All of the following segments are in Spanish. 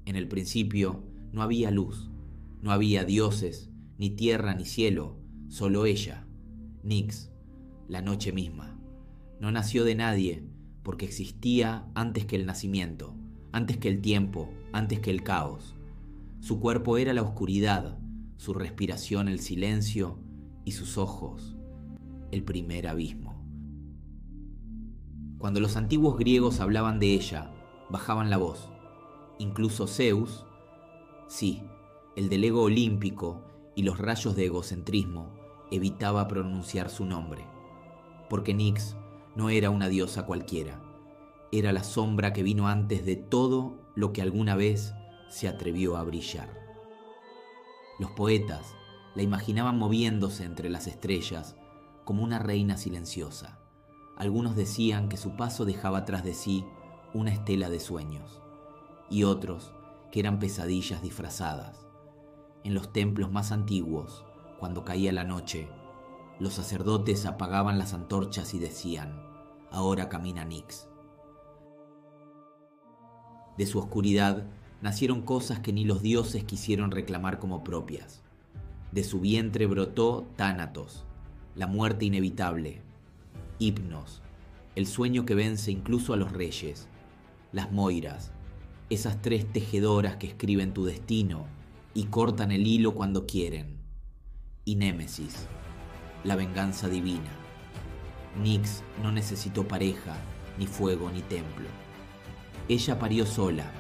En el principio no había luz, no había dioses, ni tierra ni cielo, solo ella, Nyx, la noche misma. No nació de nadie porque existía antes que el nacimiento, antes que el tiempo, antes que el caos. Su cuerpo era la oscuridad, su respiración el silencio y sus ojos el primer abismo. Cuando los antiguos griegos hablaban de ella, bajaban la voz. Incluso Zeus, sí, el del ego olímpico y los rayos de egocentrismo, evitaba pronunciar su nombre, porque Nyx no era una diosa cualquiera, era la sombra que vino antes de todo lo que alguna vez se atrevió a brillar. Los poetas la imaginaban moviéndose entre las estrellas como una reina silenciosa. Algunos decían que su paso dejaba tras de sí una estela de sueños, y otros que eran pesadillas disfrazadas. En los templos más antiguos, cuando caía la noche, los sacerdotes apagaban las antorchas y decían: ahora camina Nyx. De su oscuridad nacieron cosas que ni los dioses quisieron reclamar como propias. De su vientre brotó Thanatos, la muerte inevitable, Hypnos, el sueño que vence incluso a los reyes, las Moiras, esas tres tejedoras que escriben tu destino y cortan el hilo cuando quieren, y Némesis, la venganza divina. Nyx no necesitó pareja, ni fuego, ni templo. Ella parió sola,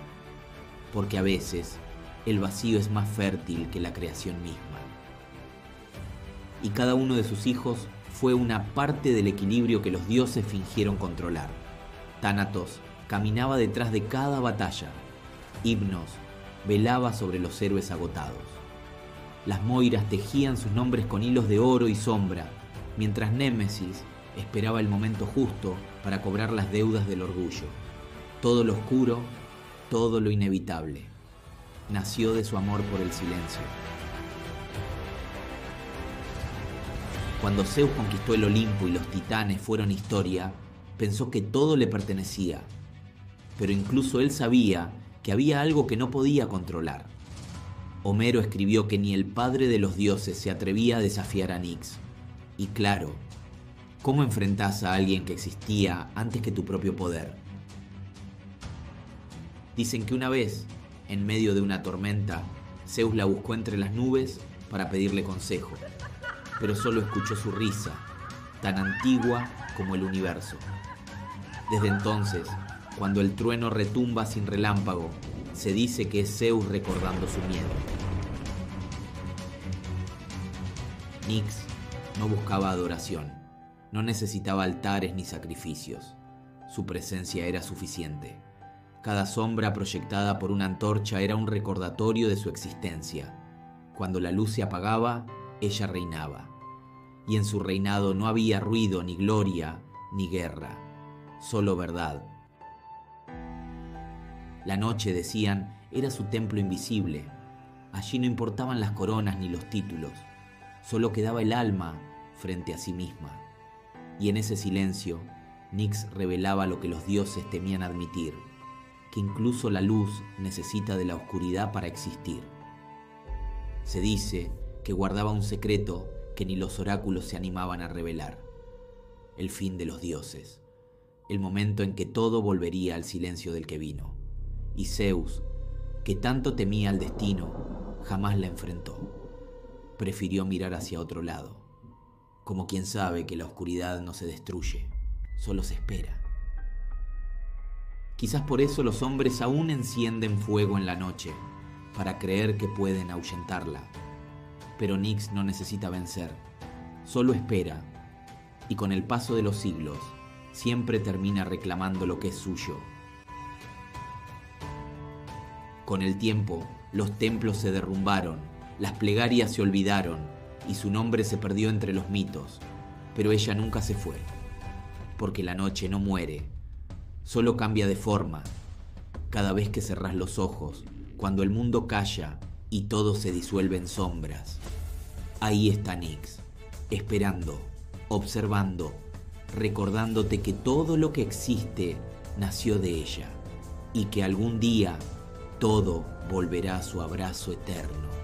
porque a veces el vacío es más fértil que la creación misma. Y cada uno de sus hijos fue una parte del equilibrio que los dioses fingieron controlar. Thanatos caminaba detrás de cada batalla. Hypnos velaba sobre los héroes agotados. Las Moiras tejían sus nombres con hilos de oro y sombra, mientras Némesis esperaba el momento justo para cobrar las deudas del orgullo. Todo lo oscuro, todo lo inevitable, nació de su amor por el silencio. Cuando Zeus conquistó el Olimpo y los titanes fueron historia, pensó que todo le pertenecía, pero incluso él sabía que había algo que no podía controlar. Homero escribió que ni el padre de los dioses se atrevía a desafiar a Nyx. Y claro, ¿cómo enfrentás a alguien que existía antes que tu propio poder? Dicen que una vez, en medio de una tormenta, Zeus la buscó entre las nubes para pedirle consejo, pero solo escuchó su risa, tan antigua como el universo. Desde entonces, cuando el trueno retumba sin relámpago, se dice que es Zeus recordando su miedo. Nyx no buscaba adoración, no necesitaba altares ni sacrificios. Su presencia era suficiente. Cada sombra proyectada por una antorcha era un recordatorio de su existencia. Cuando la luz se apagaba, ella reinaba. Y en su reinado no había ruido, ni gloria, ni guerra, solo verdad. La noche, decían, era su templo invisible. Allí no importaban las coronas ni los títulos, solo quedaba el alma frente a sí misma. Y en ese silencio, Nyx revelaba lo que los dioses temían admitir, que incluso la luz necesita de la oscuridad para existir. Se dice que guardaba un secreto que ni los oráculos se animaban a revelar: el fin de los dioses, el momento en que todo volvería al silencio del que vino. Y Zeus, que tanto temía al destino, jamás la enfrentó. Prefirió mirar hacia otro lado, como quien sabe que la oscuridad no se destruye, solo se espera. Quizás por eso los hombres aún encienden fuego en la noche, para creer que pueden ahuyentarla. Pero Nyx no necesita vencer, solo espera, y con el paso de los siglos, siempre termina reclamando lo que es suyo. Con el tiempo, los templos se derrumbaron, las plegarias se olvidaron, y su nombre se perdió entre los mitos, pero ella nunca se fue, porque la noche no muere, solo cambia de forma. Cada vez que cerrás los ojos, cuando el mundo calla y todo se disuelve en sombras, ahí está Nyx, esperando, observando, recordándote que todo lo que existe nació de ella y que algún día todo volverá a su abrazo eterno.